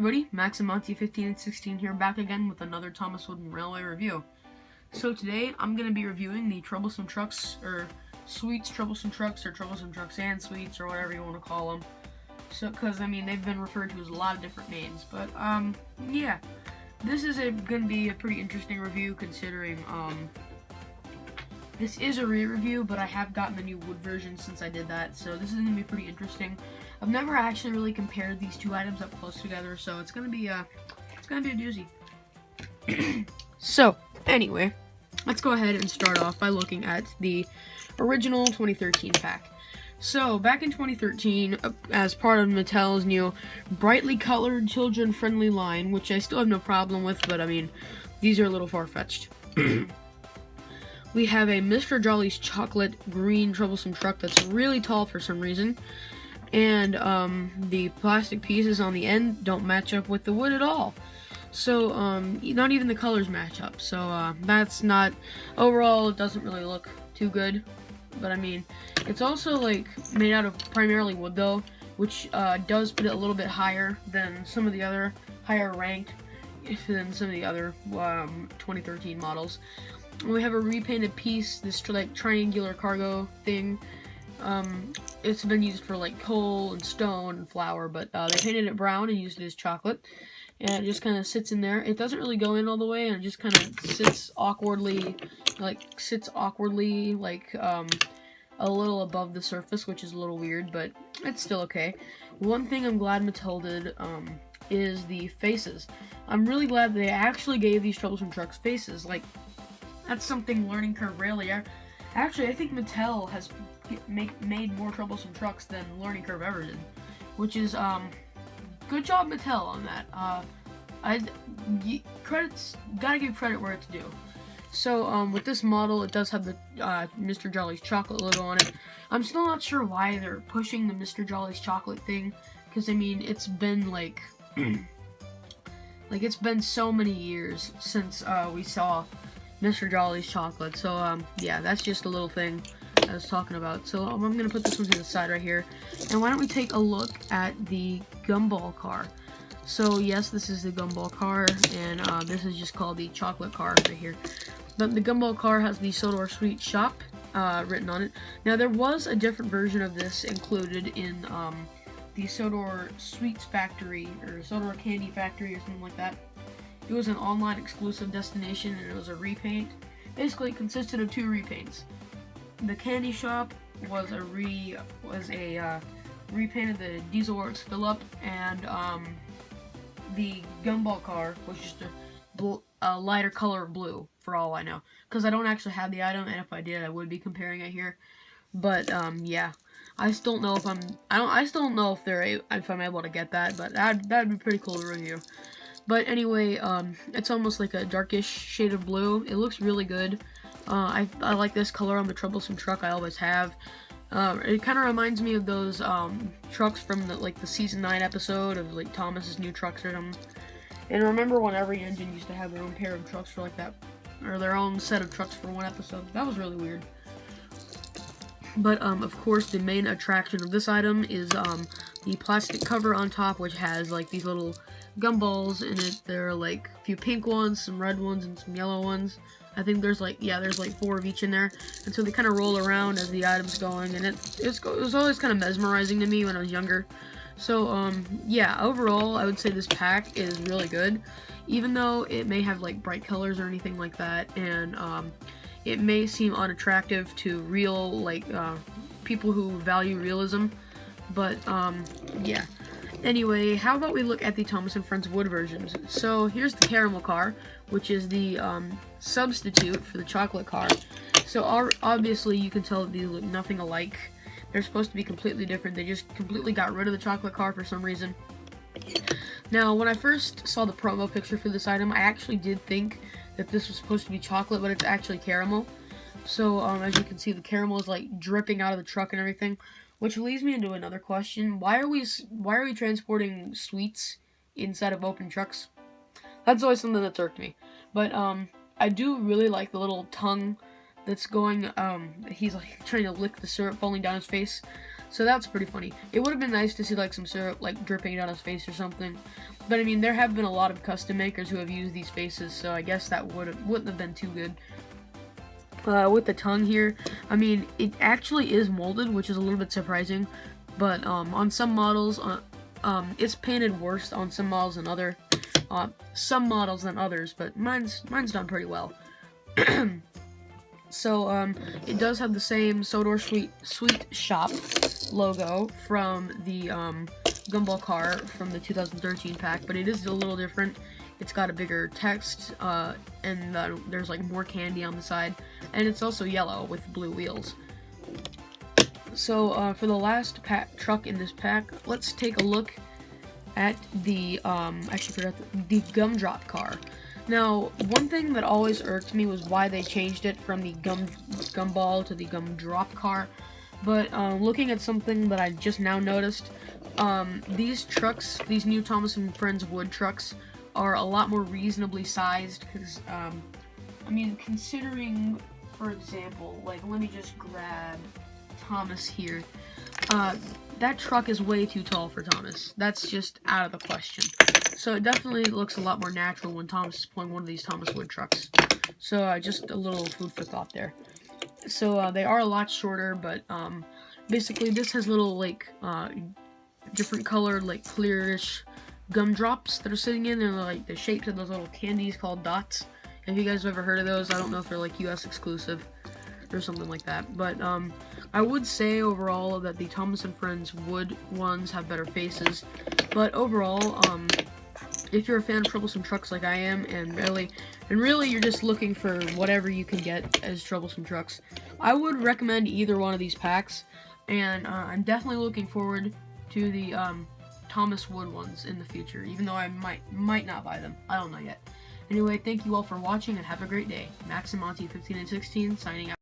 everybody, Maximonti15 and 16 here, back again with another Thomas Wooden Railway review. So today I'm going to be reviewing the Troublesome trucks, or Sweets Troublesome trucks, or Troublesome trucks and Sweets, or whatever you want to call them. So, because I mean they've been referred to as a lot of different names, but yeah, this is going to be a pretty interesting review considering this is a re-review, but I have gotten the new wood version since I did that, so this is going to be pretty interesting. I've never actually really compared these two items up close together, so it's going to be a doozy. So, anyway, let's go ahead and start off by looking at the original 2013 pack. So, back in 2013, as part of Mattel's new brightly colored, children-friendly line, which I still have no problem with, but I mean, these are a little far-fetched. We have a Mr. Jolly's chocolate green troublesome truck that's really tall for some reason, and the plastic pieces on the end don't match up with the wood at all. So not even the colors match up. So that's not, overall it doesn't really look too good. But I mean, it's also like made out of primarily wood though, which does put it a little bit higher than some of the other higher ranked than some of the other 2013 models. We have a repainted piece, this like triangular cargo thing. It's been used for like coal and stone and flour, but they painted it brown and used it as chocolate. And it just kind of sits in there. It doesn't really go in all the way, and it just kind of sits awkwardly, like a little above the surface, which is a little weird, but it's still okay. One thing I'm glad Mattel did is the faces. I'm really glad they actually gave these Troublesome trucks faces. Like, that's something Learning Curve rarely. Actually, I think Mattel has made more Troublesome trucks than Learning Curve ever did, which is good job Mattel on that. Gotta give credit where it's due. So with this model, it does have the Mr. Jolly's chocolate logo on it. I'm still not sure why they're pushing the Mr. Jolly's chocolate thing, because I mean it's been like it's been so many years since we saw Mr. Jolly's chocolate. So yeah, that's just a little thing I was talking about. So I'm gonna put this one to the side right here, and why don't we take a look at the gumball car. So yes, this is the gumball car, and this is just called the chocolate car right here. But the gumball car has the Sodor Sweet Shop written on it. Now there was a different version of this included in the Sodor Sweets Factory, or Sodor Candy Factory, or something like that. It was an online exclusive destination, and it was a repaint. Basically, it consisted of two repaints. The candy shop was a repaint of the Diesel Works fill-up, and the gumball car was just a lighter color of blue, for all I know. Because I don't actually have the item, and if I did, I would be comparing it here. But yeah, I still don't know if I'm able to get that, but that'd be pretty cool to review. But anyway, it's almost like a darkish shade of blue. It looks really good. I like this color on the Troublesome truck. I always have. It kind of reminds me of those trucks from the season 9 episode of like Thomas's new trucks or something. And remember when every engine used to have their own pair of trucks for like that, or their own set of trucks for one episode? That was really weird. But of course, the main attraction of this item is the plastic cover on top, which has like these little gumballs in it. There are like a few pink ones, some red ones, and some yellow ones. I think there's like 4 of each in there, and so they kind of roll around as the item's going, and it was always kind of mesmerizing to me when I was younger. So yeah, overall I would say this pack is really good, even though it may have like bright colors or anything like that, and it may seem unattractive to real people who value realism, but yeah. Anyway, how about we look at the Thomas & Friends wood versions. So here's the caramel car, which is the substitute for the chocolate car. So obviously you can tell that these look nothing alike. They're supposed to be completely different. They just completely got rid of the chocolate car for some reason. Now, when I first saw the promo picture for this item, I actually did think that this was supposed to be chocolate, but it's actually caramel. So as you can see, the caramel is like dripping out of the truck and everything. Which leads me into another question. Why are we transporting sweets inside of open trucks? That's always something that's irked me. But I do really like the little tongue that's going, he's like trying to lick the syrup falling down his face. So that's pretty funny. It would have been nice to see like some syrup like dripping down his face or something. But I mean, there have been a lot of custom makers who have used these faces, so I guess that wouldn't have been too good. With the tongue here, I mean, it actually is molded, which is a little bit surprising. But on some models, it's painted worse on some models than others. But mine's done pretty well. So it does have the same Sodor Sweet Shop logo from the Gumball car from the 2013 pack, but it is a little different. It's got a bigger text, and there's like more candy on the side, and it's also yellow with blue wheels. So for the last truck in this pack, let's take a look at the the Gumdrop car. Now, one thing that always irked me was why they changed it from the Gumball to the Gumdrop car. But looking at something that I just now noticed, these trucks, these new Thomas & Friends wood trucks, are a lot more reasonably sized. Because, I mean, considering, for example, like, let me just grab Thomas here. That truck is way too tall for Thomas. That's just out of the question. So it definitely looks a lot more natural when Thomas is pulling one of these Thomas wood trucks. So just a little food for thought there. So they are a lot shorter, but basically this has little like different colored like clearish gumdrops that are sitting in. They're like the shapes of those little candies called dots. If you guys have ever heard of those, I don't know if they're like US exclusive or something like that. But I would say overall that the Thomas & Friends wood ones have better faces. But overall, if you're a fan of Troublesome trucks like I am, and really you're just looking for whatever you can get as Troublesome trucks, I would recommend either one of these packs. And I'm definitely looking forward to the Thomas Wood ones in the future, even though I might not buy them. I don't know yet. Anyway, thank you all for watching and have a great day. Max and Monty 15 and 16 signing out.